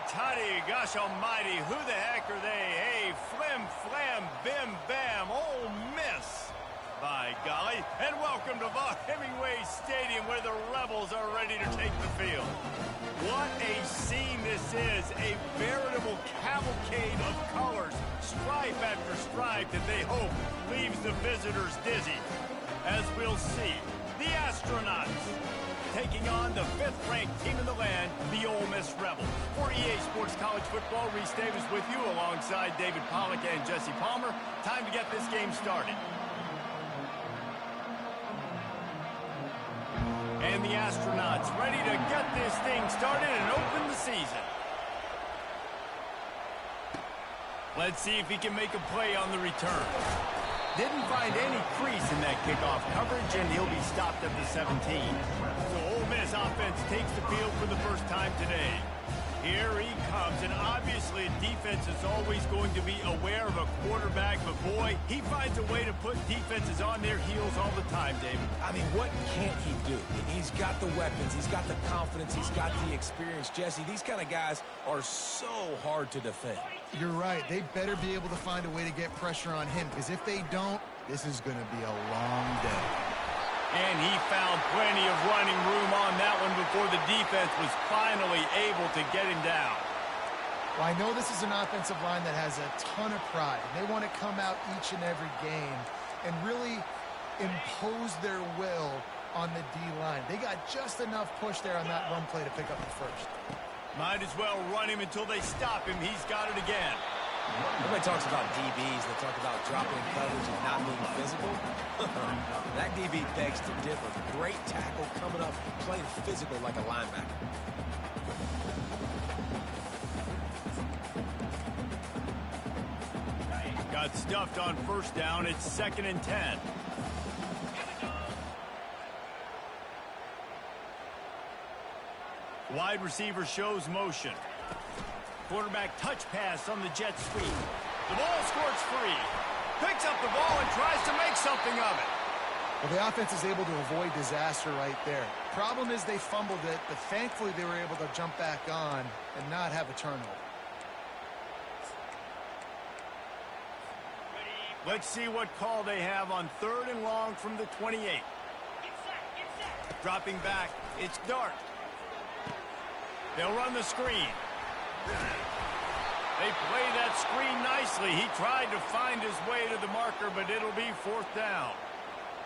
tutty, gosh almighty, who the heck are they? Hey, flim, flam, bim, bam, Ole Miss. By golly, and welcome to Hemingway Stadium where the Rebels are ready to take the field. What a scene this is, a veritable cavalcade of colors, stripe after stripe that they hope leaves the visitors dizzy. As we'll see, the Astronauts taking on the 5th-ranked team in the land, the Ole Miss Rebels. For EA Sports College Football, Reese Davis with you alongside David Pollack and Jesse Palmer. Time to get this game started. And the Astronauts ready to get this thing started and open the season. Let's see if he can make a play on the return. Didn't find any crease in that kickoff coverage, and he'll be stopped at the 17. So Ole Miss offense takes the field for the first time today. Here he comes, and obviously defense is always going to be aware of a quarterback, but boy, he finds a way to put defenses on their heels all the time, David. I mean, what can't he do? He's got the weapons, he's got the confidence, he's got the experience. Jesse, these kind of guys are so hard to defend. You're right. They better be able to find a way to get pressure on him, because if they don't, this is going to be a long day. And he found plenty of running room on that one before the defense was finally able to get him down. Well, I know this is an offensive line that has a ton of pride. They want to come out each and every game and really impose their will on the D-line. They got just enough push there on that run play to pick up the first. Might as well run him until they stop him. He's got it again. Everybody talks about DBs. They talk about dropping in coverage and not being physical. That DB begs to differ. Great tackle coming up, playing physical like a linebacker. Got stuffed on first down. It's 2nd and 10. Wide receiver shows motion. Quarterback touch pass on the jet sweep. The ball squirts free. Picks up the ball and tries to make something of it. Well, the offense is able to avoid disaster right there. Problem is they fumbled it, but thankfully they were able to jump back on and not have a turnover. Let's see what call they have on 3rd and long from the 28. Dropping back, it's Dart. They'll run the screen. They play that screen nicely. He tried to find his way to the marker, but it'll be 4th down.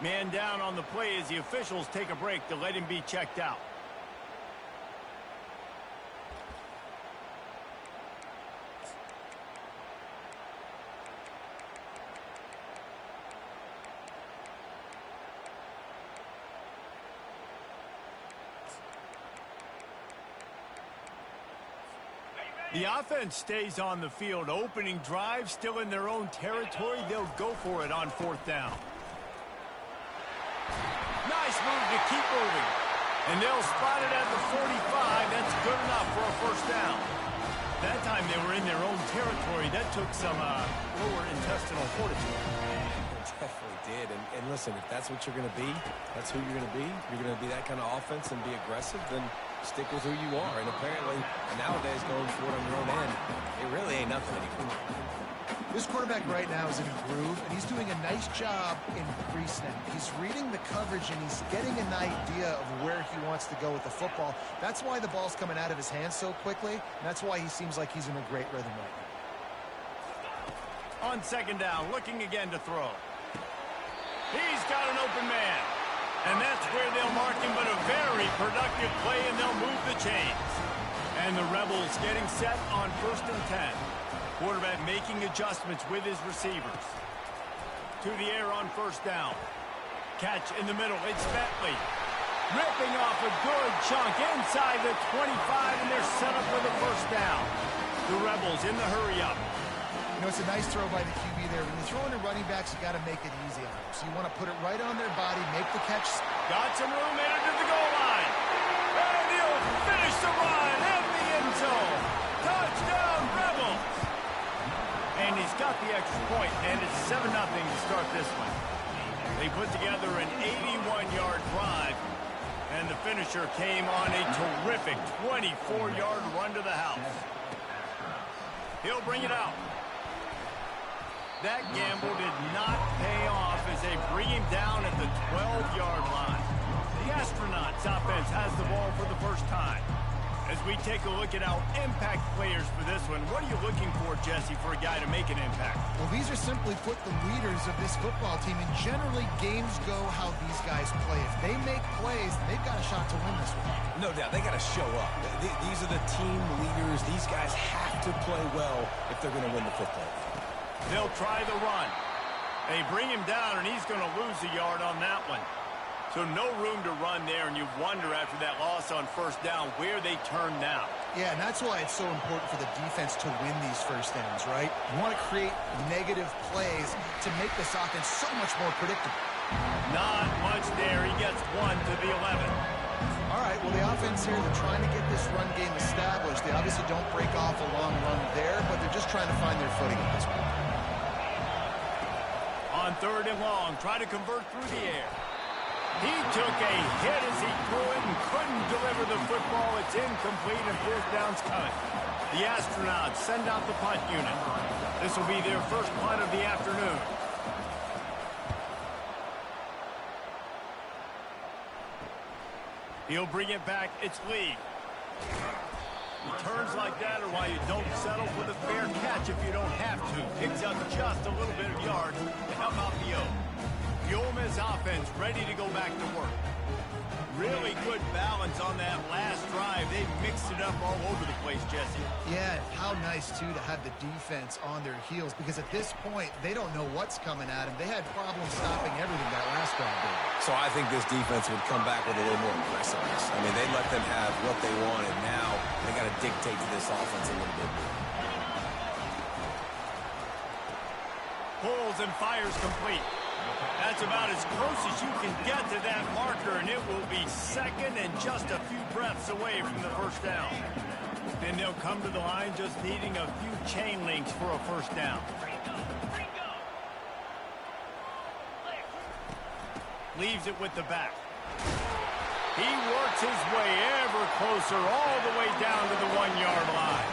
Man down on the play as the officials take a break to let him be checked out. The offense stays on the field. Opening drive, still in their own territory. They'll go for it on 4th down. Nice move to keep moving. And they'll spot it at the 45. That's good enough for a 1st down. That time they were in their own territory. That took some lower intestinal fortitude. It definitely did. And listen, if that's what you're going to be, that's who you're going to be. You're going to be that kind of offense and be aggressive, then stick with who you are. And apparently, nowadays, going for it on your own end, it really ain't nothing anymore. This quarterback right now is in a groove, and he's doing a nice job in pre-snap. He's reading the coverage, and he's getting an idea of where he wants to go with the football. That's why the ball's coming out of his hands so quickly, and that's why he seems like he's in a great rhythm right now. On 2nd down, looking again to throw. He's got an open man. And that's where they'll mark him, but a very productive play, and they'll move the chains. And the Rebels getting set on 1st and 10. Quarterback making adjustments with his receivers. To the air on 1st down. Catch in the middle, it's Bentley. Ripping off a good chunk inside the 25, and they're set up with a 1st down. The Rebels in the hurry-up. You know, it's a nice throw by the QB there. When you're throwing to running backs, you got to make it easy on them. So you want to put it right on their body, make the catch. Got some room in it to the goal line. And he'll finish the run in the end zone. Touchdown, Rebels. And he's got the extra point, and it's 7-0 to start this one. They put together an 81-yard drive, and the finisher came on a terrific 24-yard run to the house. He'll bring it out. That gamble did not pay off as they bring him down at the 12-yard line. The Astronauts offense has the ball for the first time. As we take a look at our impact players for this one, what are you looking for, Jesse, for a guy to make an impact? Well, these are simply put the leaders of this football team, and generally games go how these guys play. If they make plays, they've got a shot to win this one. No doubt, they got to show up. These are the team leaders. These guys have to play well if they're going to win the football game. They'll try the run. They bring him down, and he's going to lose a yard on that one. So no room to run there, and you wonder after that loss on first down where they turn now. Yeah, and that's why it's so important for the defense to win these first downs, right? You want to create negative plays to make this offense so much more predictable. Not much there. He gets one to the 11. All right, well, the offense here, they're trying to get this run game established. They obviously don't break off a long run there, but they're just trying to find their footing at this point. On third and long, try to convert through the air. He took a hit as he threw it and couldn't deliver the football. It's incomplete and fourth down's coming. The Astronauts send out the punt unit. This will be their first punt of the afternoon. He'll bring it back. It's Lee. Returns like that are why you don't settle for the fair catch if you don't have to. Picks up just a little bit of yards to help out the O. The Ole Miss offense ready to go back to work. Really good balance on that last drive. They mixed it up all over the place, Jesse. Yeah, how nice, too, to have the defense on their heels, because at this point, they don't know what's coming at them. They had problems stopping everything that last drive did. So I think this defense would come back with a little more aggressiveness. I mean, they let them have what they wanted. Now they got to dictate to this offense a little bit more. Pulls and fires complete. That's about as close as you can get to that marker, and it will be second and just a few breaths away from the first down. Then they'll come to the line just needing a few chain links for a first down. Leaves it with the back. He works his way ever closer all the way down to the 1-yard line.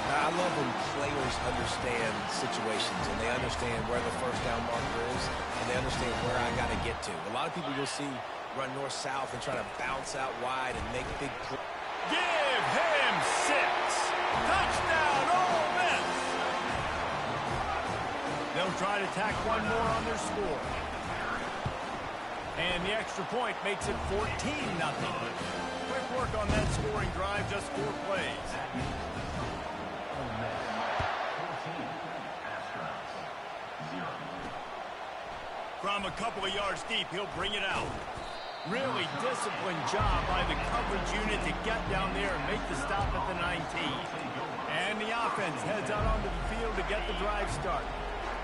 I love when players understand situations and they understand where the first down marker is and they understand where I got to get to. A lot of people you'll see run north-south and try to bounce out wide and make big plays. Give him 6. Touchdown, Ole Miss. They'll try to tack one more on their score. And the extra point makes it 14-0. Quick work on that scoring drive, just 4 plays. From a couple of yards deep, he'll bring it out. Really disciplined job by the coverage unit to get down there and make the stop at the 19. And the offense heads out onto the field to get the drive started.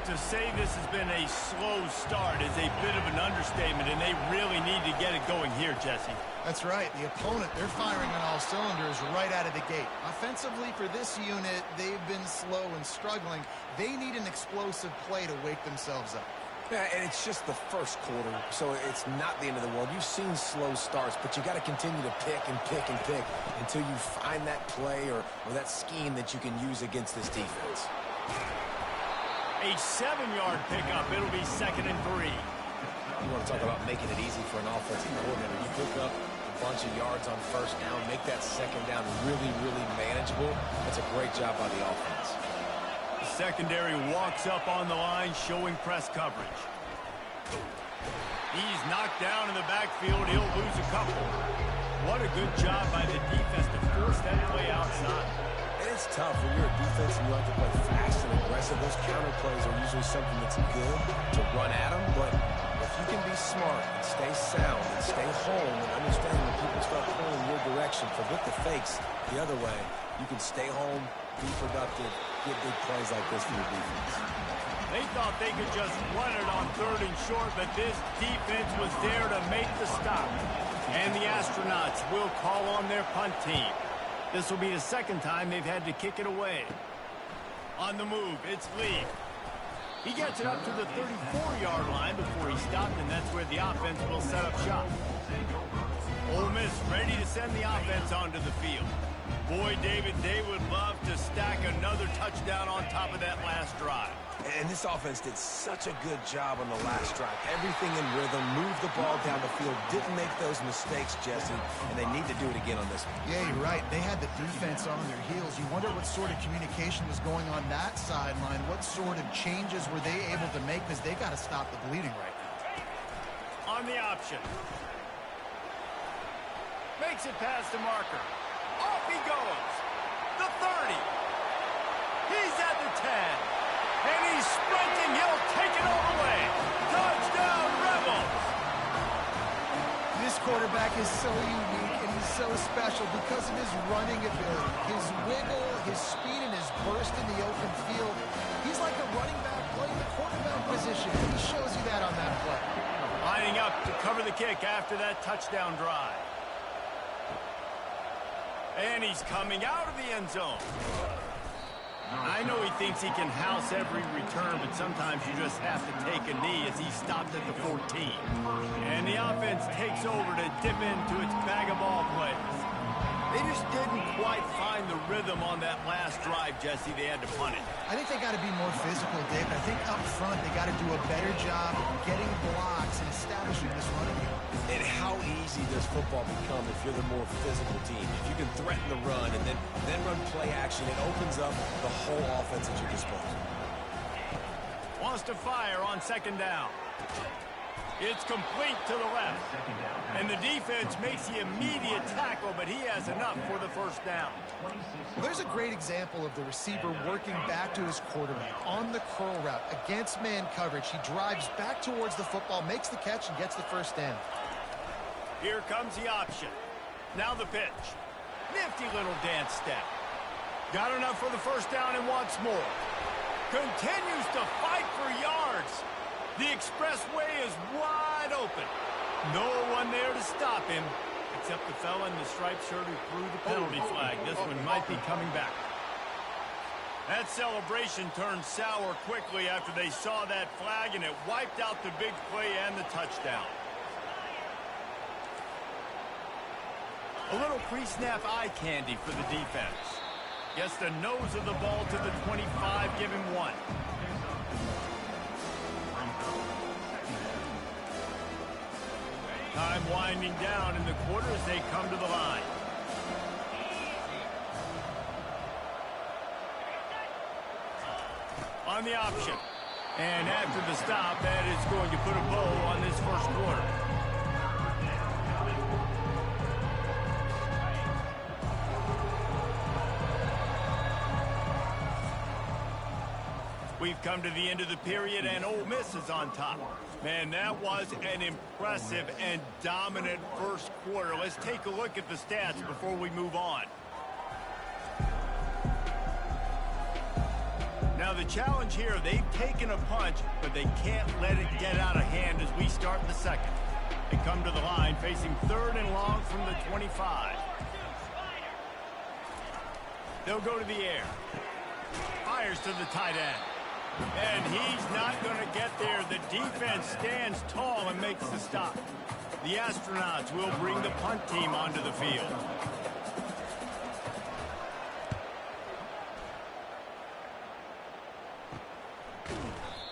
To say this has been a slow start is a bit of an understatement, and they really need to get it going here, Jesse. That's right. The opponent, they're firing on all cylinders right out of the gate. Offensively, for this unit, they've been slow and struggling. They need an explosive play to wake themselves up. Yeah, and it's just the first quarter, so it's not the end of the world. You've seen slow starts, but you got to continue to pick and pick and pick until you find that play or that scheme that you can use against this defense. A 7-yard pickup. It'll be 2nd and 3. You want to talk about making it easy for an offensive coordinator. You pick up a bunch of yards on first down, make that second down really, really manageable. That's a great job by the offense. The secondary walks up on the line, showing press coverage. He's knocked down in the backfield. He'll lose a couple. What a good job by the defense to force that play outside. And it's tough when you're a defense and you have to play fast and aggressive. Those counter plays are usually something that's good to run at them, but if you can be smart and stay sound and stay home and understand when people start pulling your direction, forget the fakes the other way, you can stay home, be productive, get big plays like this for your defense. They thought they could just run it on 3rd and short, but this defense was there to make the stop. And the Astronauts will call on their punt team. This will be the 2nd time they've had to kick it away. On the move, it's Lee. He gets it up to the 34-yard line before he stopped, and that's where the offense will set up shop. Ole Miss ready to send the offense onto the field. Boy, David, they would love to stack another touchdown on top of that last drive. And this offense did such a good job on the last drive. Everything in rhythm, moved the ball down the field, didn't make those mistakes, Jesse, and they need to do it again on this one. Yeah, you're right. They had the defense on their heels. You wonder what sort of communication was going on that sideline. What sort of changes were they able to make, because they got to stop the bleeding right now. On the option. Makes it past the marker. Off he goes. The 30. He's at the 10. And he's sprinting. He'll take it all the way. Touchdown, Rebels. This quarterback is so unique and he's so special because of his running ability, his wiggle, his speed, and his burst in the open field. He's like a running back playing the quarterback position. He shows you that on that play. Lining up to cover the kick after that touchdown drive. And he's coming out of the end zone. I know he thinks he can house every return, but sometimes you just have to take a knee as he stopped at the 14. And the offense takes over to dip into its bag of ball plays. They just didn't quite find the rhythm on that last drive, Jesse. They had to punt it. I think they got to be more physical, Dave. I think up front they got to do a better job getting blocks and establishing this running game. And how easy does football become if you're the more physical team? If you can threaten the run and then run play action, it opens up the whole offense at your disposal. Wants to fire on second down. It's complete to the left. And the defense makes the immediate tackle, but he has enough for the first down. There's a great example of the receiver working back to his quarterback on the curl route against man coverage. He drives back towards the football, makes the catch, and gets the first down. Here comes the option. Now the pitch. Nifty little dance step. Got enough for the first down and wants more. Continues to fight for yards. The expressway is wide open. No one there to stop him, except the fella in the striped shirt who threw the penalty flag. This one might be coming back. That celebration turned sour quickly after they saw that flag, and it wiped out the big play and the touchdown. A little pre-snap eye candy for the defense. Gets the nose of the ball to the 25, give him one. Time winding down in the quarter as they come to the line. On the option. And after the stop, that is going to put a bow on this first quarter. We've come to the end of the period, and Ole Miss is on top. Man, that was an impressive and dominant first quarter. Let's take a look at the stats before we move on. Now, the challenge here, they've taken a punch, but they can't let it get out of hand as we start the second. They come to the line facing third and long from the 25. They'll go to the air. Fires to the tight end. And he's not going to get there. The defense stands tall and makes the stop. The Astronauts will bring the punt team onto the field.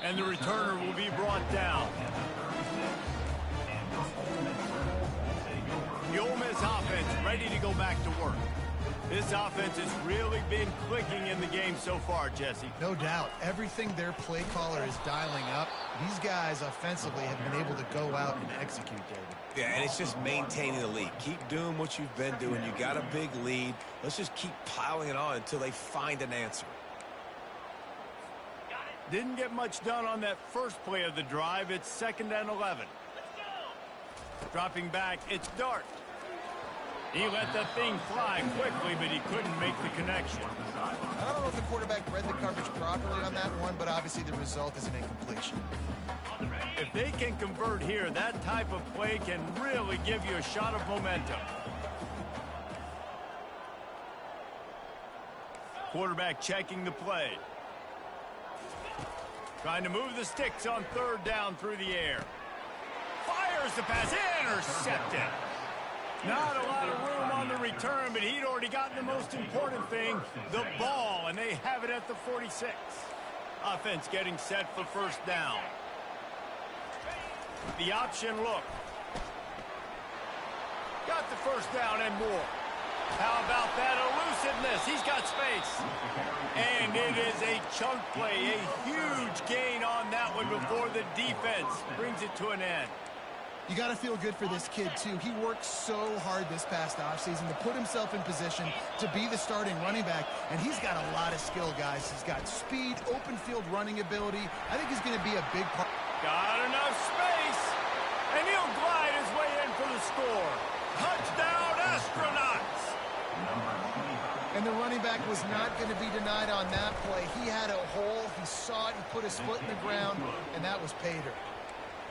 And the returner will be brought down. The Ole Miss offense ready to go back to work. This offense has really been clicking in the game so far, Jesse. No doubt. Everything their play caller is dialing up, these guys offensively have been able to go out and execute, David. Yeah, and it's just maintaining the lead. Keep doing what you've been doing. You got a big lead. Let's just keep piling it on until they find an answer. Didn't get much done on that first play of the drive. It's 2nd and 11. Dropping back, it's Dart. He let that thing fly quickly, but he couldn't make the connection. I don't know if the quarterback read the coverage properly on that one, but obviously the result is an incompletion. If they can convert here, that type of play can really give you a shot of momentum. Quarterback checking the play. Trying to move the sticks on 3rd down through the air. Fires the pass, intercepted. Not a lot of room on the return, but he'd already gotten the most important thing, the ball, and they have it at the 46. Offense getting set for first down. The option look. Got the first down and more. How about that elusiveness? He's got space. And it is a chunk play, a huge gain on that one before the defense brings it to an end. You got to feel good for this kid, too. He worked so hard this past offseason to put himself in position to be the starting running back, and he's got a lot of skill, guys. He's got speed, open field running ability. I think he's going to be a big part. Got enough space, and he'll glide his way in for the score. Touchdown, Astronauts! And the running back was not going to be denied on that play. He had a hole, he saw it, he put his foot in the ground, and that was pay dirt.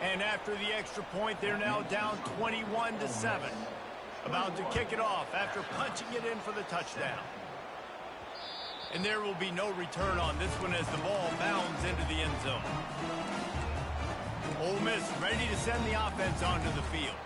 And after the extra point, they're now down 21-7. About to kick it off after punching it in for the touchdown. And there will be no return on this one as the ball bounds into the end zone. Ole Miss ready to send the offense onto the field.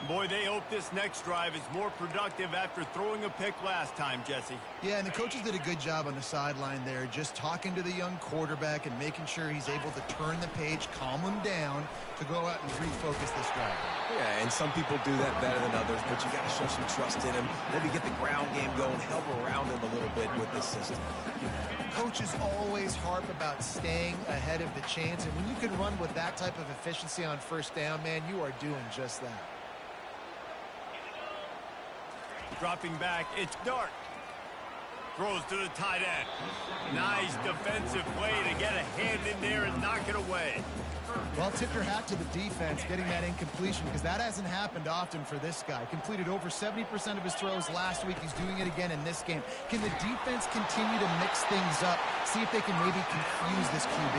Boy, they hope this next drive is more productive after throwing a pick last time, Jesse. Yeah, and the coaches did a good job on the sideline there, just talking to the young quarterback and making sure he's able to turn the page, calm him down to go out and refocus this drive. Yeah, and some people do that better than others, but you got to show some trust in him. Maybe get the ground game going, help around him a little bit with this system. Coaches always harp about staying ahead of the chains, and when you can run with that type of efficiency on first down, man, you are doing just that. Dropping back, it's Dart. Throws to the tight end. Nice defensive play to get a hand in there and knock it away. Well, tip your hat to the defense getting that incompletion because that hasn't happened often for this guy. Completed over 70% of his throws last week. He's doing it again in this game. Can the defense continue to mix things up? See if they can maybe confuse this QB.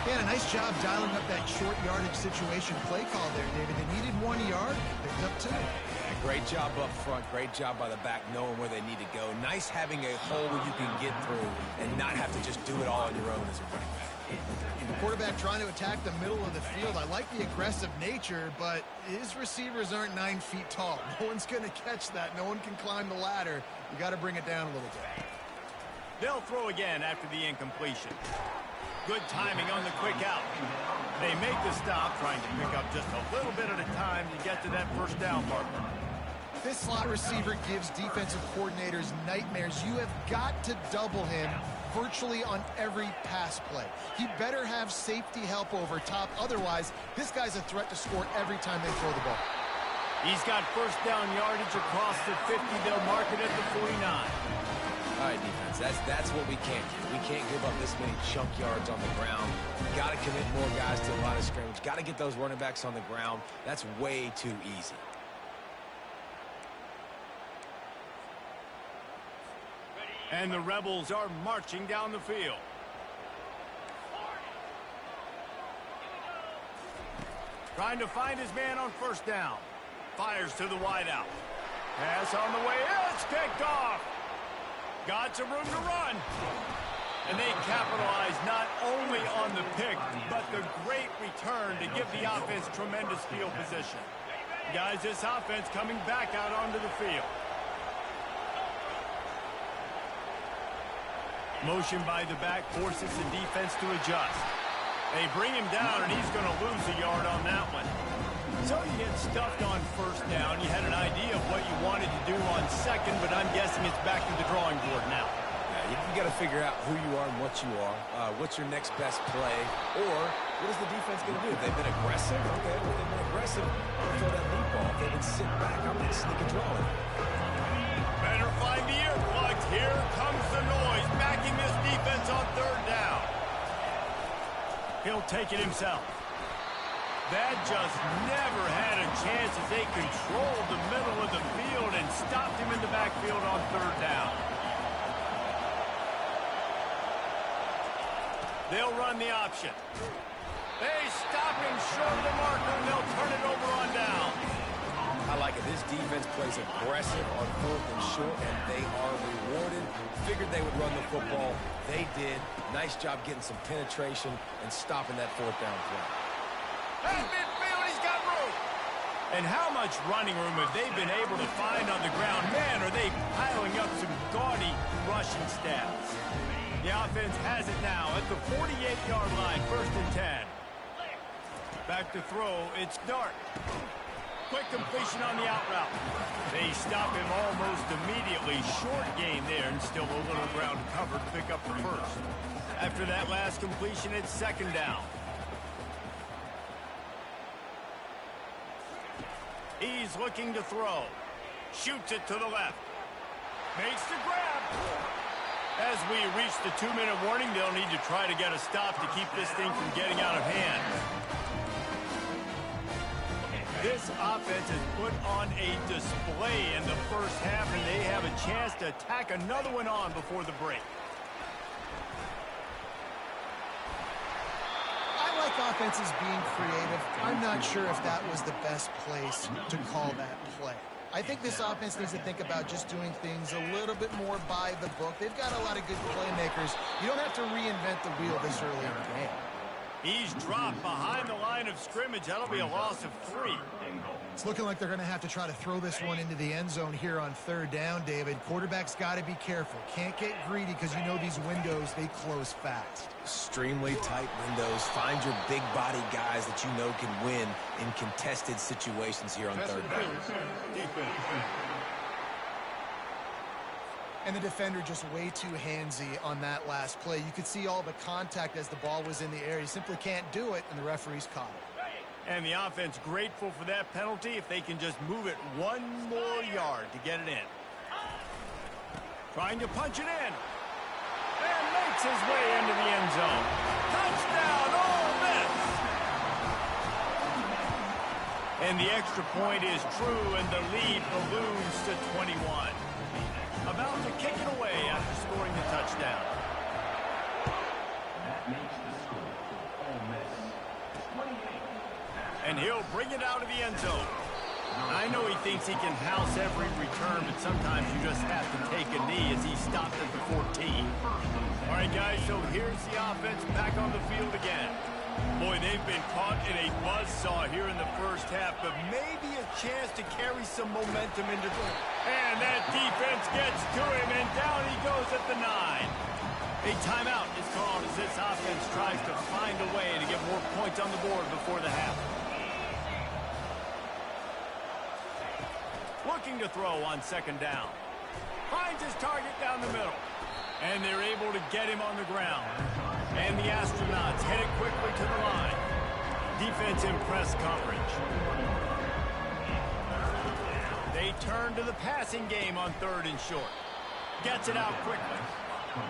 Yeah, a nice job dialing up that short yardage situation play call there, David. They needed 1 yard, picked up 2. Great job up front. Great job by the back knowing where they need to go. Nice having a hole where you can get through and not have to just do it all on your own as a running back. The quarterback trying to attack the middle of the field. I like the aggressive nature, but his receivers aren't 9 feet tall. No one's going to catch that. No one can climb the ladder. You got to bring it down a little bit. They'll throw again after the incompletion. Good timing on the quick out. They make the stop, trying to pick up just a little bit at a time to get to that first down marker. This slot receiver gives defensive coordinators nightmares. You have got to double him virtually on every pass play. He better have safety help over top. Otherwise, this guy's a threat to score every time they throw the ball. He's got first down yardage across the 50. They'll mark it at the 49. All right, defense, that's what we can't do. We can't give up this many chunk yards on the ground. Got to commit more guys to the line of scrimmage. Got to get those running backs on the ground. That's way too easy. And the Rebels are marching down the field. Trying to find his man on first down. Fires to the wideout. Pass on the way. It's kicked off. Got some room to run. And they capitalize not only on the pick, but the great return to give the offense tremendous field position. Guys, this offense coming back out onto the field. Motion by the back forces the defense to adjust. They bring him down, and he's going to lose a yard on that one. So you get stuffed on first down. You had an idea of what you wanted to do on second, but I'm guessing it's back to the drawing board now. Yeah, you got to figure out who you are and what you are. What's your next best play? Or what is the defense going to do? If they've been aggressive, okay, well, they've been aggressive. I'm going to throw that deep ball. If they've been sitting back, I'm going to sneak a draw in. Better find the earplugs. Here comes the noise, backing this defense on third down. He'll take it himself. That just never had a chance as they controlled the middle of the field and stopped him in the backfield on third down. They'll run the option. They stop him short of the marker, and they'll turn it over on down. I like it. This defense plays aggressive on fourth and short, and they are rewarded. Figured they would run the football. They did. Nice job getting some penetration and stopping that fourth down play. At midfield, he's got room. And how much running room have they been able to find on the ground? Man, are they piling up some gaudy rushing stats. The offense has it now at the 48-yard line, 1st and 10. Back to throw, it's Dart. Quick completion on the out route. They stop him almost immediately. Short gain there, and still a little ground covered to pick up the first. After that last completion, it's 2nd down. He's looking to throw. Shoots it to the left. Makes the grab. As we reach the 2-minute warning, they'll need to try to get a stop to keep this thing from getting out of hand. This offense has put on a display in the first half, and they have a chance to tack another one on before the break. I like offenses being creative. I'm not sure if that was the best place to call that play. I think this offense needs to think about just doing things a little bit more by the book. They've got a lot of good playmakers. You don't have to reinvent the wheel this early in the game. He's dropped behind the line of scrimmage. That'll be a loss of 3. It's looking like they're going to have to try to throw this one into the end zone here on 3rd down, David. Quarterback's got to be careful. Can't get greedy because you know these windows, they close fast. Extremely tight windows. Find your big body guys that you know can win in contested situations here on 3rd down. And the defender just way too handsy on that last play. You could see all the contact as the ball was in the air. He simply can't do it, and the referee's caught it. And the offense grateful for that penalty if they can just move it 1 more yard to get it in. Trying to punch it in. And makes his way into the end zone. Touchdown, Ole Miss! And the extra point is true, and the lead balloons to 21. About to kick it away after scoring the touchdown. That makes the score for Ole Miss 28. And he'll bring it out of the end zone. I know he thinks he can house every return, but sometimes you just have to take a knee as he stopped at the 14. All right, guys, so here's the offense back on the field again. Boy, they've been caught in a buzzsaw here in the first half, but maybe a chance to carry some momentum into the... And that defense gets to him, and down he goes at the 9. A timeout is called as this offense tries to find a way to get more points on the board before the half. Looking to throw on 2nd down. Finds his target down the middle. And they're able to get him on the ground. And the Astronauts head it quickly to the line. Defense in press coverage. They turn to the passing game on 3rd and short. Gets it out quickly.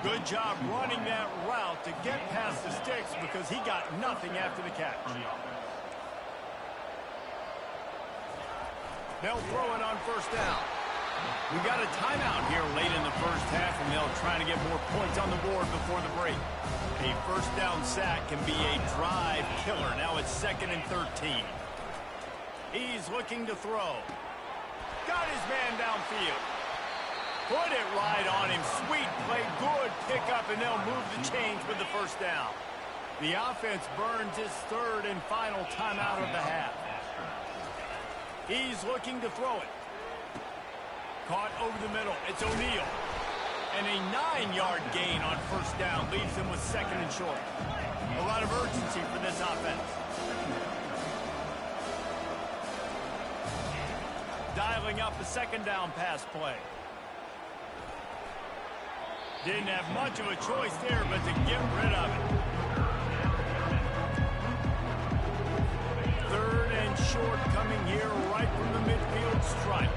Good job running that route to get past the sticks because he got nothing after the catch. They'll throw it on 1st down. We got a timeout here late in the first half, and they'll try to get more points on the board before the break. A 1st down sack can be a drive killer. Now it's 2nd and 13. He's looking to throw. Got his man downfield. Put it right on him. Sweet play, good pickup, and they'll move the chains with the 1st down. The offense burns his 3rd and final timeout of the half. He's looking to throw it. Caught over the middle. It's O'Neal. And a 9-yard gain on 1st down leaves him with 2nd and short. A lot of urgency for this offense. Dialing up the 2nd down pass play. Didn't have much of a choice there, but to get rid of it. 3rd and short coming here right from the midfield stripe.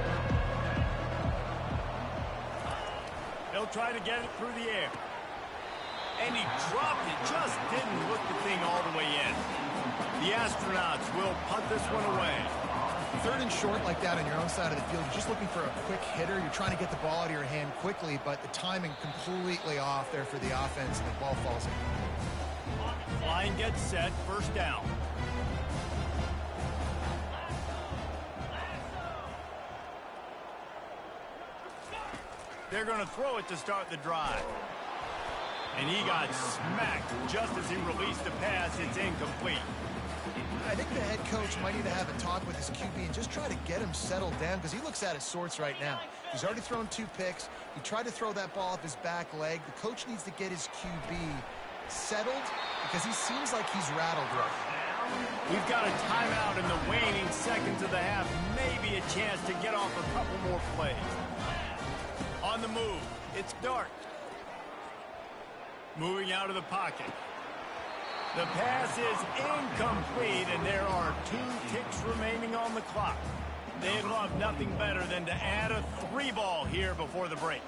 They'll try to get it through the air. And he dropped it, just didn't hook the thing all the way in. The Astronauts will punt this one away. 3rd and short like that on your own side of the field, you're just looking for a quick hitter. You're trying to get the ball out of your hand quickly, but the timing completely off there for the offense, and the ball falls in. Line gets set, 1st down. They're going to throw it to start the drive. And he got smacked just as he released the pass. It's incomplete. I think the head coach might need to have a talk with his QB and just try to get him settled down because he looks out of sorts right now. He's already thrown 2 picks. He tried to throw that ball off his back leg. The coach needs to get his QB settled because he seems like he's rattled right now. We've got a timeout in the waning seconds of the half. Maybe a chance to get off a couple more plays. On the move, it's Dart. Moving out of the pocket. The pass is incomplete, and there are 2 ticks remaining on the clock. They'd love nothing better than to add a 3 ball here before the break.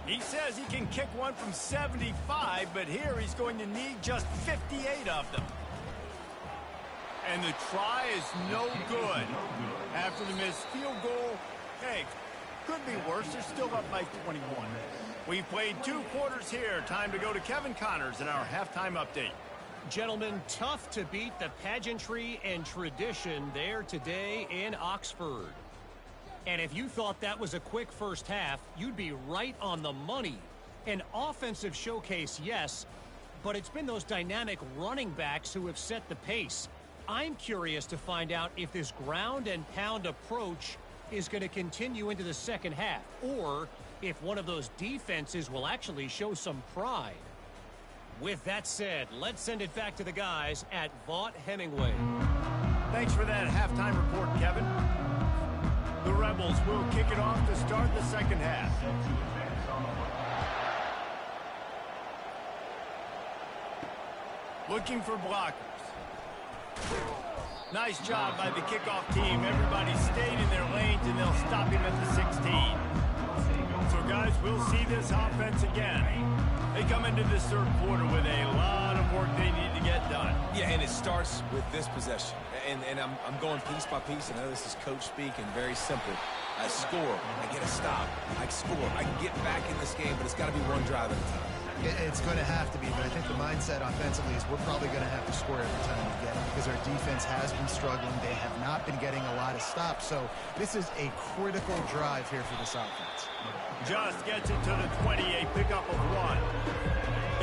He says he can kick one from 75, but here he's going to need just 58 of them. And the try is no good. After the missed field goal, hey, could be worse. They're still up by 21. We've played 2 quarters here. Time to go to Kevin Connors in our halftime update. Gentlemen, tough to beat the pageantry and tradition there today in Oxford. And if you thought that was a quick first half, you'd be right on the money. An offensive showcase, yes, but it's been those dynamic running backs who have set the pace. I'm curious to find out if this ground and pound approach is going to continue into the second half, or if one of those defenses will actually show some pride. With that said, let's send it back to the guys at Vaught Hemingway. Thanks for that halftime report, Kevin. The Rebels will kick it off to start the second half. Looking for blockers. Nice job by the kickoff team. Everybody stayed in their lanes, and they'll stop him at the 16. So, guys, we'll see this offense again. They come into this third quarter with a lot of work they need to get done. Yeah, and it starts with this possession. And I'm going piece by piece. I know this is coach speak and very simple. I score. I get a stop. I score. I can get back in this game, but it's got to be one drive at a time. It's going to have to be, but I think the mindset offensively is we're probably going to have to score every time we get it because our defense has been struggling. They have not been getting a lot of stops, so this is a critical drive here for this offense. Just gets it to the 20, a pickup of 1.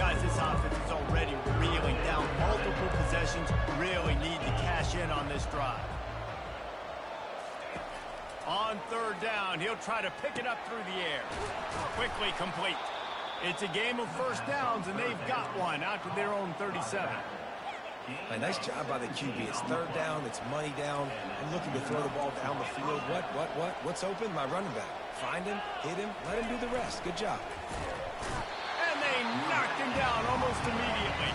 Guys, this offense is already reeling down multiple possessions. Really need to cash in on this drive. On third down, he'll try to pick it up through the air. Quickly complete. It's a game of first downs, and they've got one out to their own 37. A nice job by the QB. It's third down. It's money down. I'm looking to throw the ball down the field. What's open? My running back. Find him, hit him, let him do the rest. Good job. And they knocked him down almost immediately.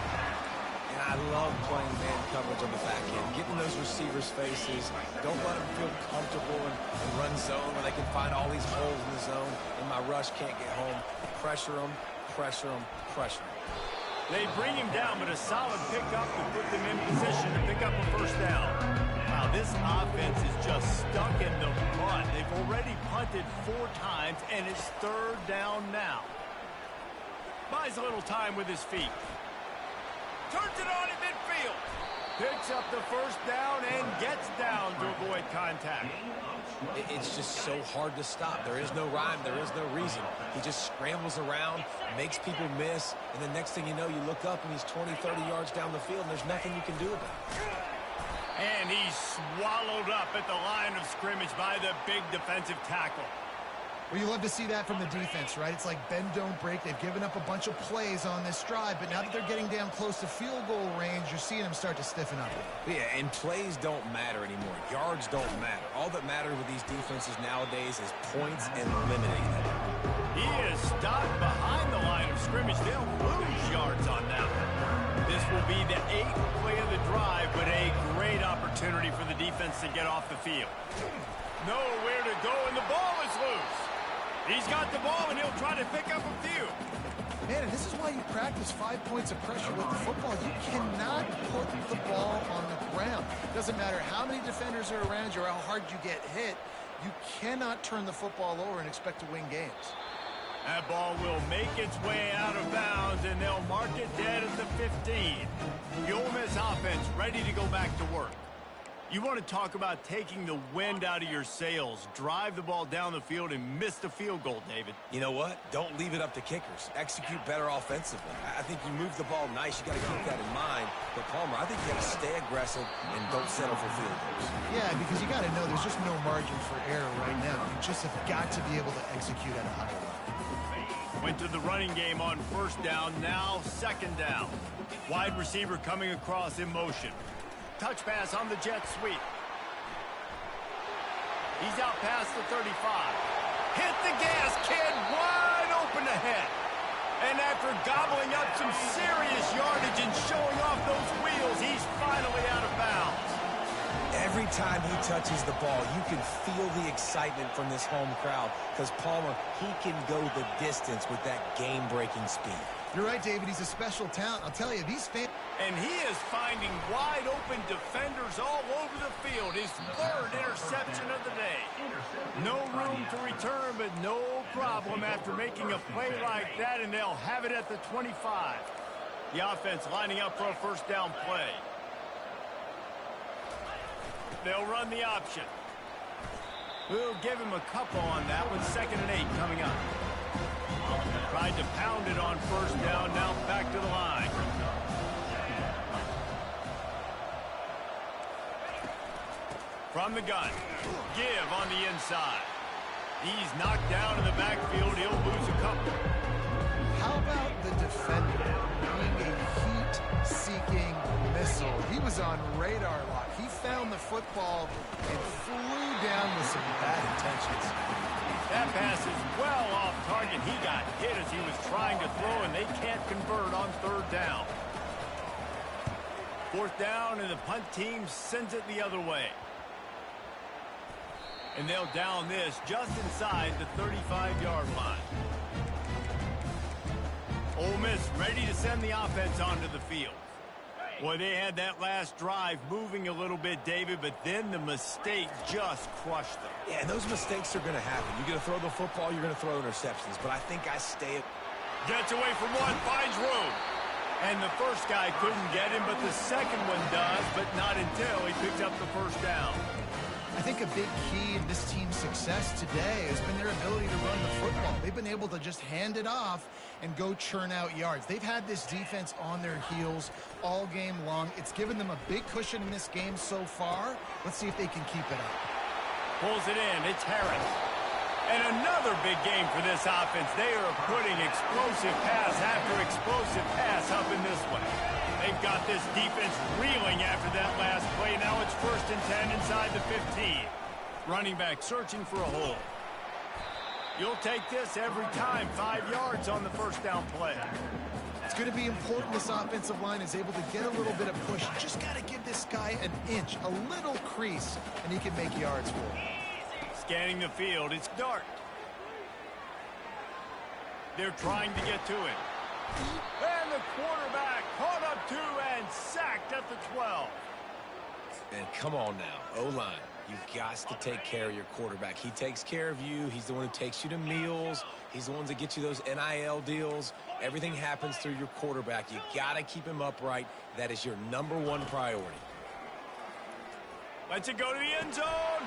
And I love playing man coverage on the back end. Getting those receivers' faces. Don't let them feel comfortable and run zone where they can find all these holes in the zone. And my rush can't get home. Pressure them, pressure them, pressure them. They bring him down, but a solid pickup to put them in position to pick up a first down. Wow, this offense is just stuck in the mud. They've already punted 4 times, and it's third down now. Buys a little time with his feet. Turns it on in midfield. Picks up the first down and gets down to avoid contact. It's just so hard to stop. There is no rhyme. There is no reason. He just scrambles around, makes people miss, and the next thing you know, you look up and he's 20, 30 yards down the field, and there's nothing you can do about it. And he's swallowed up at the line of scrimmage by the big defensive tackle. Well, you love to see that from the defense, right? It's like bend, don't break. They've given up a bunch of plays on this drive, but now that they're getting down close to field goal range, you're seeing them start to stiffen up. Yeah, and plays don't matter anymore. Yards don't matter. All that matters with these defenses nowadays is points and limiting them. He is stopped behind the line of scrimmage. They'll lose yards on that one. This will be the 8th play of the drive, but a great opportunity for the defense to get off the field. Nowhere to go, and the ball is loose. He's got the ball, and he'll try to pick up a few. Man, and this is why you practice 5 points of pressure with the football. You cannot put the ball on the ground. Doesn't matter how many defenders are around you or how hard you get hit. You cannot turn the football over and expect to win games. That ball will make its way out of bounds, and they'll mark it dead at the 15. The Ole Miss offense ready to go back to work. You want to talk about taking the wind out of your sails. Drive the ball down the field and miss the field goal, David. You know what? Don't leave it up to kickers. Execute better offensively. I think you move the ball nice. You got to keep that in mind. But, Palmer, I think you got to stay aggressive and don't settle for field goals. Yeah, because you got to know there's just no margin for error right now. You just have got to be able to execute at a higher level. Went to the running game on first down, now second down. Wide receiver coming across in motion. Touch pass on the jet sweep. He's out past the 35. Hit the gas, kid, wide open ahead. And after gobbling up some serious yardage and showing off those wheels, he's finally out of bounds. Every time he touches the ball, you can feel the excitement from this home crowd because, Palmer, he can go the distance with that game-breaking speed. You're right, David. He's a special talent. I'll tell you, these fans... And he is finding wide-open defenders all over the field. His third interception of the day. No room to return, but no problem after making a play like that, and they'll have it at the 25. The offense lining up for a first down play. They'll run the option. We'll give him a couple on that with 2nd and 8 coming up. Tried to pound it on first down, now back to the line. From the gun, give on the inside. He's knocked down in the backfield. He'll lose a couple. How about the defender being a heat-seeking missile? He was on radar lock. He found the football and flew down with some bad intentions. That pass is well off target. He got hit as he was trying to throw, and they can't convert on third down. Fourth down, and the punt team sends it the other way. And they'll down this just inside the 35-yard line. Ole Miss ready to send the offense onto the field. Boy, they had that last drive moving a little bit, David, but then the mistake just crushed them. Yeah, and those mistakes are going to happen. You're going to throw the football, you're going to throw interceptions, but I think I stay... Gets away from one, finds room. And the first guy couldn't get him, but the second one does, but not until he picks up the first down. I think a big key in this team's success today has been their ability to run the football. They've been able to just hand it off and go churn out yards. They've had this defense on their heels all game long. It's given them a big cushion in this game so far. Let's see if they can keep it up. Pulls it in. It's Harris. And another big game for this offense. They are putting explosive pass after explosive pass up in this one. They've got this defense reeling after that last play. Now it's 1st and 10 inside the 15. Running back searching for a hole. You'll take this every time. 5 yards on the first down play. It's going to be important this offensive line is able to get a little bit of push. You just got to give this guy an inch, a little crease, and he can make yards for it. Scanning the field, it's Dart. They're trying to get to it. And the quarterback caught up to and sacked at the 12. And come on now, O-line. You've got to take care of your quarterback. He takes care of you. He's the one who takes you to meals. He's the one that gets you those NIL deals. Everything happens through your quarterback. You got to keep him upright. That is your #1 priority. Lets it go to the end zone.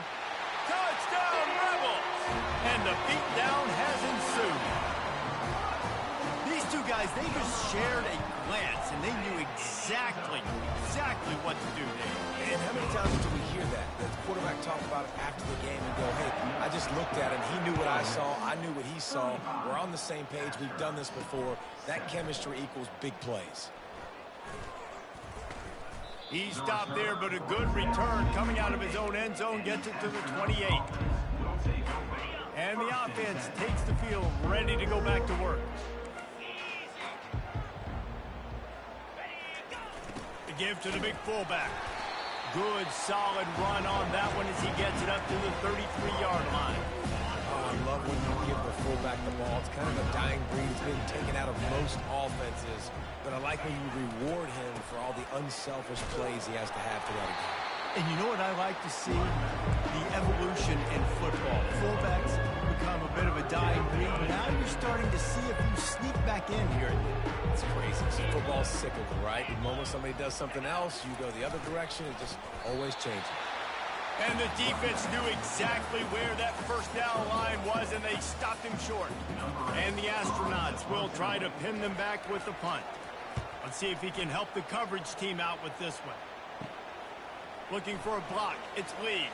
Touchdown, Rebels! And the beatdown has ensued. These two guys, they just shared a glance, and they knew exactly what to do there. And how many times do we hear that? The quarterback talk about it after the game and go, hey, I just looked at him. He knew what I saw. I knew what he saw. We're on the same page. We've done this before. That chemistry equals big plays. He stopped there, but a good return coming out of his own end zone gets it to the 28. And the offense takes the field, ready to go back to work. The give to the big fullback. Good, solid run on that one as he gets it up to the 33-yard line. Oh, I love when you give the fullback the ball. It's kind of a dying breed. It's been taken out of most offenses. But I like when you reward him for all the unselfish plays he has to have throughout a game. And you know what I like to see? The evolution in football. Fullbacks become a bit of a dying breed, but now you're starting to see a few sneak back in here. It's crazy. So football's cyclical, right? The moment somebody does something else, you go the other direction. It just always changes. And the defense knew exactly where that first down line was, and they stopped him short. And the Astronauts will try to pin them back with the punt. Let's see if he can help the coverage team out with this one. Looking for a block. It's Lee.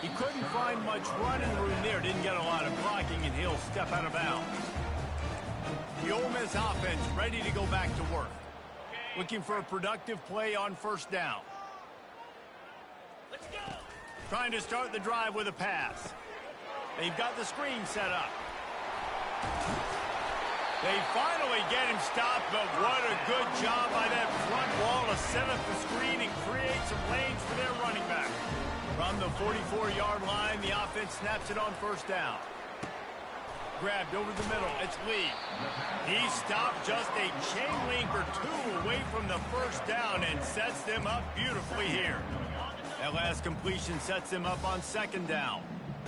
He couldn't find much running room there. Didn't get a lot of blocking, and he'll step out of bounds. The Ole Miss offense ready to go back to work. Looking for a productive play on first down. Let's go. Trying to start the drive with a pass. They've got the screen set up. They finally get him stopped, but what a good job by that front wall to set up the screen and create some lanes for their running back. From the 44-yard line, the offense snaps it on first down. Grabbed over the middle. It's Lee. He stopped just a chain link or two away from the first down and sets them up beautifully here. That last completion sets them up on second down.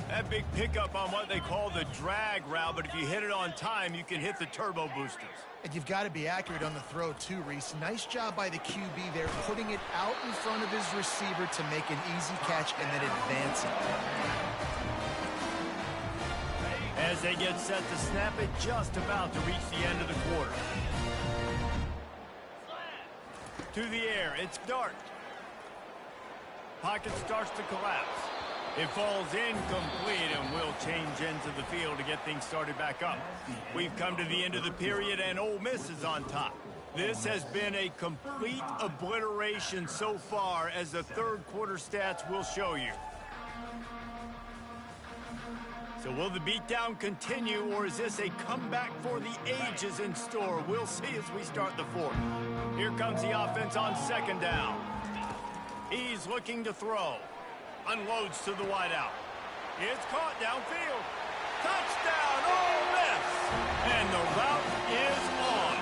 That big pickup on what they call the drag route, but if you hit it on time, you can hit the turbo boosters. And you've got to be accurate on the throw too, Reese. Nice job by the QB there, putting it out in front of his receiver to make an easy catch and then advance it. As they get set to snap it, just about to reach the end of the quarter. To the air, it's Dart. Pocket starts to collapse. It falls incomplete, and we'll change into the field to get things started back up. We've come to the end of the period, and Ole Miss is on top. This has been a complete obliteration so far, as the third quarter stats will show you. So will the beatdown continue, or is this a comeback for the ages in store? We'll see as we start the fourth. Here comes the offense on second down. He's looking to throw. Unloads to the wideout. It's caught downfield. Touchdown, Ole Miss! And the route is on.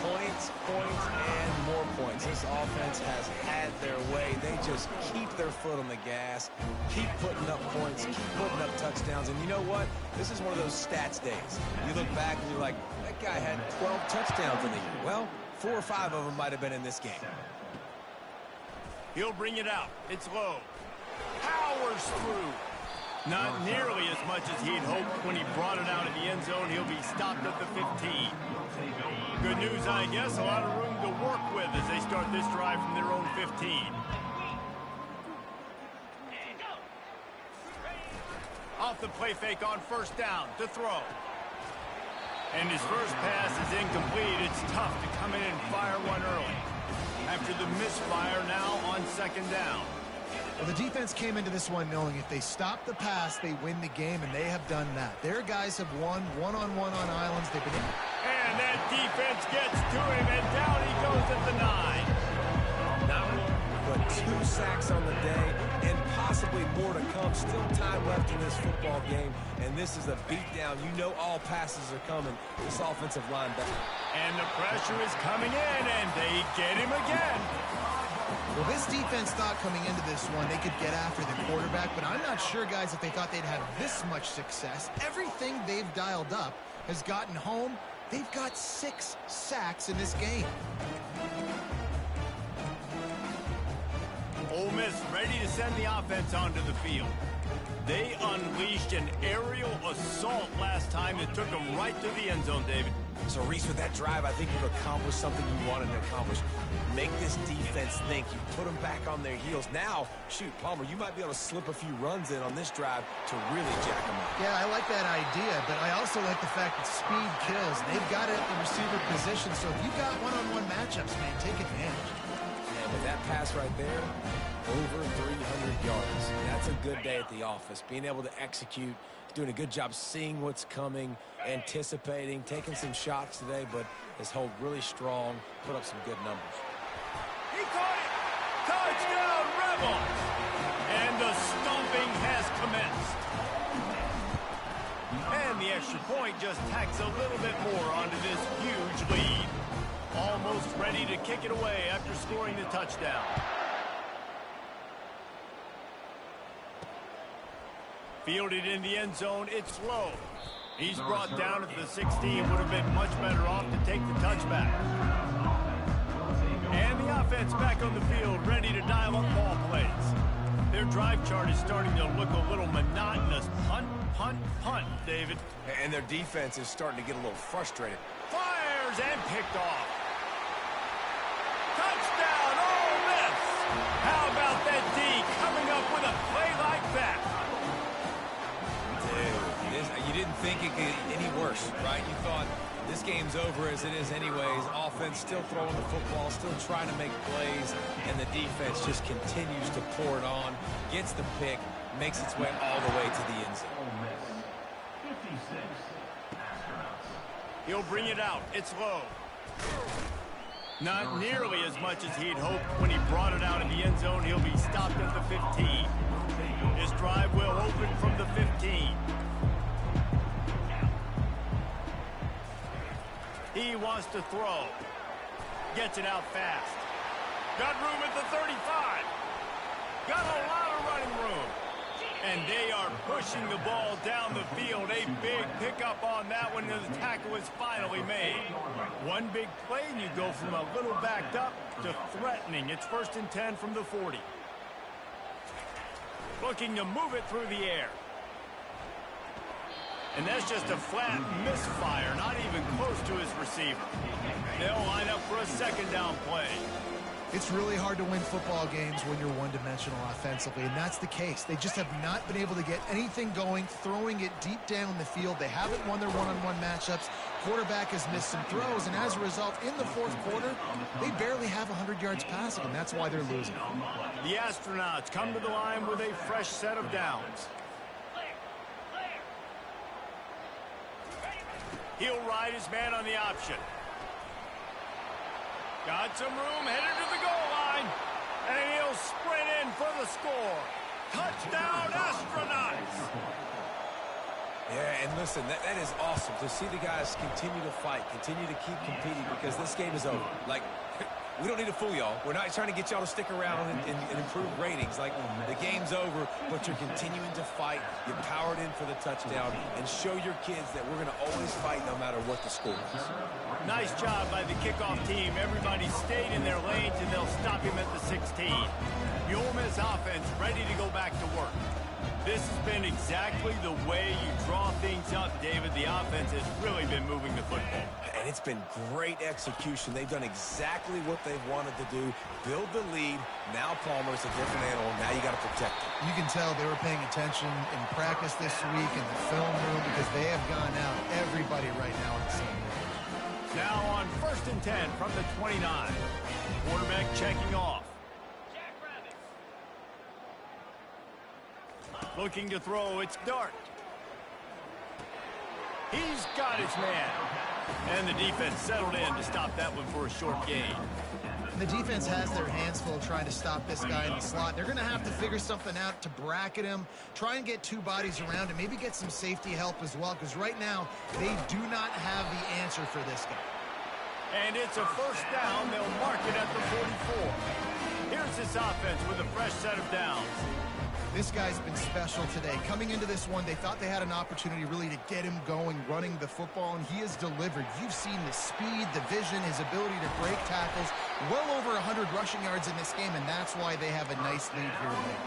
Points, and more points. This offense has had their way. They just keep their foot on the gas, keep putting up points, keep putting up touchdowns. And you know what? This is one of those stats days. You look back and you're like, that guy had 12 touchdowns in the year. Well, 4 or 5 of them might have been in this game. He'll bring it out. It's low. Powers through. Not nearly as much as he'd hoped when he brought it out of the end zone. He'll be stopped at the 15. Good news, I guess. A lot of room to work with as they start this drive from their own 15. Off the play fake on first down to throw. And his first pass is incomplete. It's tough to come in and fire one early. After the misfire, now on second down. Well, the defense came into this one knowing if they stop the pass, they win the game, and they have done that. Their guys have won one-on-one on islands. They've been in. And that defense gets to him, and down he goes at the 9. Not one, but 2 sacks on the day, and possibly more to come. Still time left in this football game, and this is a beatdown. You know all passes are coming. This offensive line back. And the pressure is coming in, and they get him again. Well, this defense thought coming into this one they could get after the quarterback, but I'm not sure, guys, if they thought they'd have this much success. Everything they've dialed up has gotten home. They've got 6 sacks in this game. Ole Miss ready to send the offense onto the field. They unleashed an aerial assault last time that took them right to the end zone, David. So, Reese, with that drive, I think you've accomplished something you wanted to accomplish. Make this defense think. You put them back on their heels. Now, shoot, Palmer, you might be able to slip a few runs in on this drive to really jack them up. Yeah, I like that idea, but I also like the fact that speed kills. They've got it at the receiver position, so if you've got one-on-one matchups, man, take advantage. And with that pass right there, over 300 yards. That's a good day at the office. Being able to execute, doing a good job seeing what's coming, anticipating, taking some shots today, but has held really strong, put up some good numbers. He caught it! Touchdown, Rebels! And the stomping has commenced. And the extra point just tacks a little bit more onto this huge lead. Almost ready to kick it away after scoring the touchdown. Fielded in the end zone, it's low. He's brought down at the 16. Would have been much better off to take the touchback. And the offense back on the field, ready to dial up ball plays. Their drive chart is starting to look a little monotonous. Punt, punt, punt, David. And their defense is starting to get a little frustrated. Fires and picked off. Touchdown, Ole Miss. How about that D coming up with a play like that? Dude, you didn't think it could get any worse, right? You thought this game's over as it is anyways. Offense still throwing the football, still trying to make plays, and the defense just continues to pour it on, gets the pick, makes its way all the way to the end zone. Ole Miss, 56, Astronauts. He'll bring it out. It's low. Not nearly as much as he'd hoped when he brought it out in the end zone. He'll be stopped at the 15. His drive will open from the 15. He wants to throw. Gets it out fast. Got room at the 35. Got a lot of running room. And they are pushing the ball down the field. A big pickup on that one, and the tackle is finally made. One big play, and you go from a little backed up to threatening. It's 1st and 10 from the 40. Looking to move it through the air. And that's just a flat misfire, not even close to his receiver. They'll line up for a 2nd down play. It's really hard to win football games when you're one-dimensional offensively, and that's the case. They just have not been able to get anything going, throwing it deep down the field. They haven't won their one-on-one matchups. Quarterback has missed some throws, and as a result, in the 4th quarter, they barely have 100 yards passing, and that's why they're losing. The Astronauts come to the line with a fresh set of downs. He'll ride his man on the option. Got some room, headed to the goal line. And he'll sprint in for the score. Touchdown, Astronauts! Yeah, and listen, that is awesome to see the guys continue to fight, continue to keep competing, because this game is over. Like, we don't need to fool y'all. We're not trying to get y'all to stick around and improve ratings. Like, the game's over, but you're continuing to fight. You powered in for the touchdown, and show your kids that we're going to always fight no matter what the score is. Nice job by the kickoff team. Everybody stayed in their lanes, and they'll stop him at the 16. The Ole Miss offense ready to go back to work. This has been exactly the way you draw things up, David. The offense has really been moving the football. And it's been great execution. They've done exactly what they've wanted to do. Build the lead. Now Palmer's a different animal. Now you got to protect him. You can tell they were paying attention in practice this week in the film room, because they have gone out, everybody right now on the same page. Now on 1st and 10 from the 29. Quarterback checking off. Looking to throw, it's Dart. He's got his man. And the defense settled in to stop that one for a short gain. The defense has their hands full trying to stop this guy in the slot. They're going to have to figure something out to bracket him, try and get 2 bodies around him, maybe get some safety help as well, because right now they do not have the answer for this guy. And it's a 1st down. They'll mark it at the 44. Here's this offense with a fresh set of downs. This guy's been special today. Coming into this one, they thought they had an opportunity really to get him going, running the football, and he has delivered. You've seen the speed, the vision, his ability to break tackles. Well over 100 rushing yards in this game, and that's why they have a nice lead here today.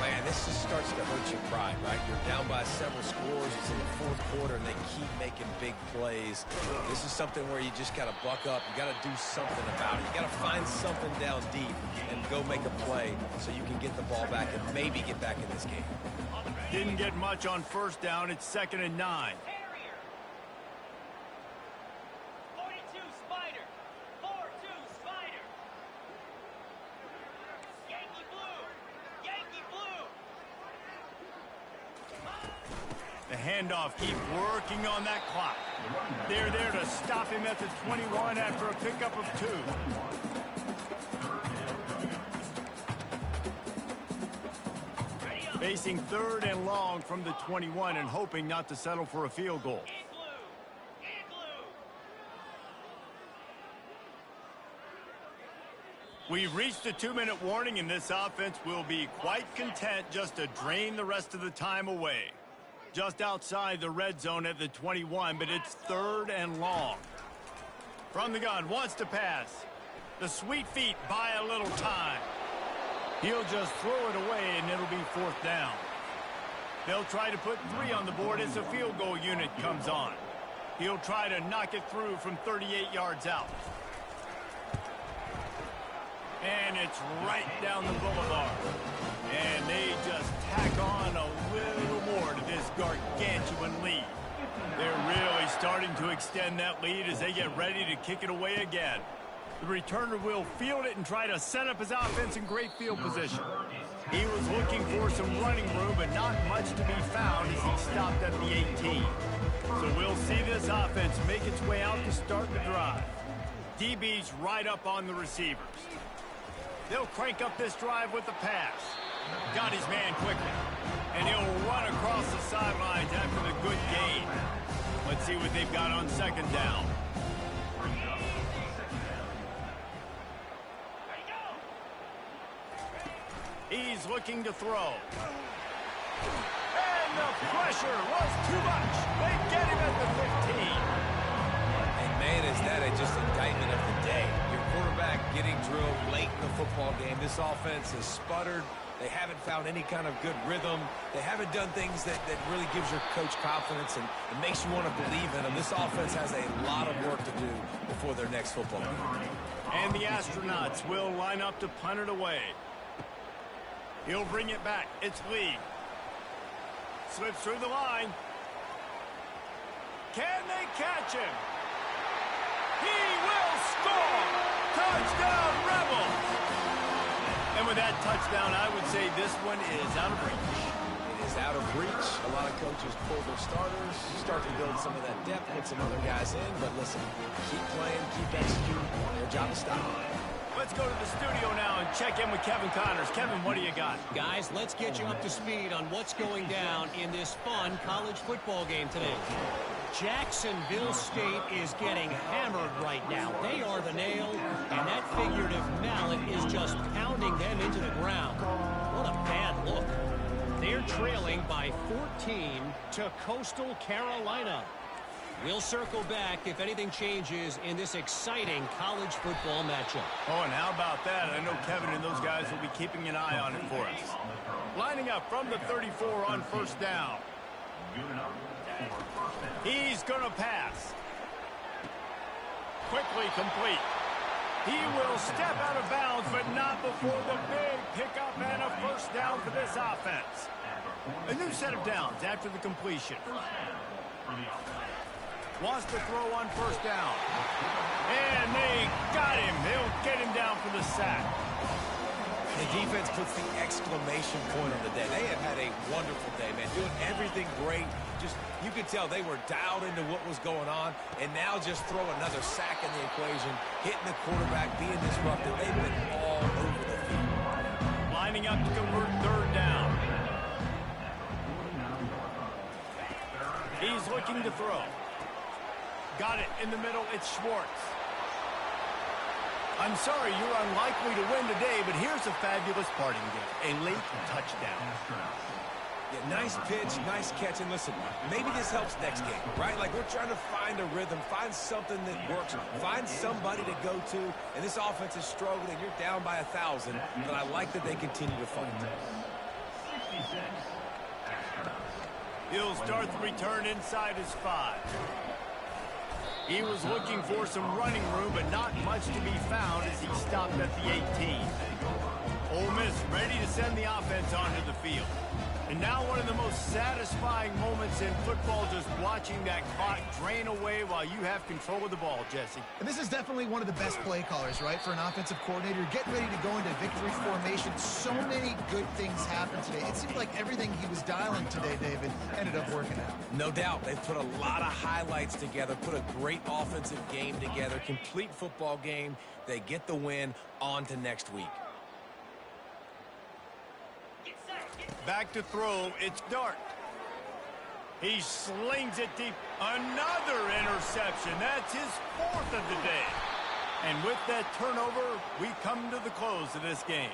Man, this just starts to hurt your pride, right? You're down by several scores. It's in the 4th quarter, and they keep making big plays. This is something where you just got to buck up. You got to do something about it. You got to find something down deep and go make a play so you can get the ball back and maybe get back in this game. Didn't get much on 1st down. It's 2nd and 9. The handoff, keep working on that clock. They're there to stop him at the 21 after a pickup of 2. Facing 3rd and long from the 21 and hoping not to settle for a field goal. We've reached the 2-minute warning, and this offense will be quite content just to drain the rest of the time away. Just outside the red zone at the 21, but it's 3rd and long. From the gun, wants to pass. The sweet feet buy a little time. He'll just throw it away, and it'll be 4th down. They'll try to put 3 on the board as the field goal unit comes on. He'll try to knock it through from 38 yards out. And it's right down the boulevard. And they just tack on a little more to this gargantuan lead. They're really starting to extend that lead as they get ready to kick it away again. The returner will field it and try to set up his offense in great field position. He was looking for some running room, but not much to be found as he stopped at the 18. So we'll see this offense make its way out to start the drive. DB's right up on the receivers. They'll crank up this drive with the pass. Got his man quickly. And he'll run across the sidelines after the good gain. Let's see what they've got on 2nd down. He's looking to throw. And the pressure was too much. They get him at the 15. And man, is that just indictment of the day. Your quarterback getting drilled late in the football game. This offense has sputtered. They haven't found any kind of good rhythm. They haven't done things that really gives your coach confidence and it makes you want to believe in them. This offense has a lot of work to do before their next football game. And the astronauts will line up to punt it away. He'll bring it back. It's Lee. Slips through the line. Can they catch him? He will score! Touchdown, Rebels! And with that touchdown, I would say this one is out of reach. It is out of reach. A lot of coaches pull their starters, start to build some of that depth, put some other guys in. But listen, keep playing, keep executing. Their job is stopping. Let's go to the studio now and check in with Kevin Connors. Kevin, what do you got? Guys, let's get you up to speed on what's going down in this fun college football game today. Jacksonville State is getting hammered right now. They are the nail, and that figurative mallet is just pounding them into the ground. What a bad look. They're trailing by 14 to Coastal Carolina. We'll circle back if anything changes in this exciting college football matchup. Oh, and how about that? I know Kevin and those guys will be keeping an eye on it for us. Lining up from the 34 on 1st down. He's going to pass. Quickly complete. He will step out of bounds, but not before the big pickup and a 1st down for this offense. A new set of downs after the completion. Wants to throw on 1st down. And they got him. They'll get him down for the sack. The defense puts the exclamation point on the day. They have had a wonderful day, man. Doing everything great. Just, you could tell they were dialed into what was going on. And now just throw another sack in the equation. Hitting the quarterback, being disruptive. They've been all over the field. Lining up to convert 3rd down. He's looking to throw. Got it in the middle. It's Schwartz. I'm sorry you're unlikely to win today, but here's a fabulous parting gift. A late touchdown. Yeah, nice pitch, nice catch. And listen, maybe this helps next game, right? Like, we're trying to find a rhythm, find something that works, find somebody to go to. And this offense is struggling. You're down by 1,000, but I like that they continue to fight. He'll start the return inside his 5. He was looking for some running room, but not much to be found as he stopped at the 18. Ole Miss ready to send the offense onto the field. And now one of the most satisfying moments in football, just watching that clock drain away while you have control of the ball, Jesse. And this is definitely one of the best play callers, right, for an offensive coordinator. Getting ready to go into victory formation. So many good things happened today. It seemed like everything he was dialing today, David, ended up working out. No doubt. They've put a lot of highlights together, put a great offensive game together, complete football game. They get the win. On to next week. Back to throw, it's Dart. He slings it deep. Another interception. That's his 4th of the day. And with that turnover, we come to the close of this game.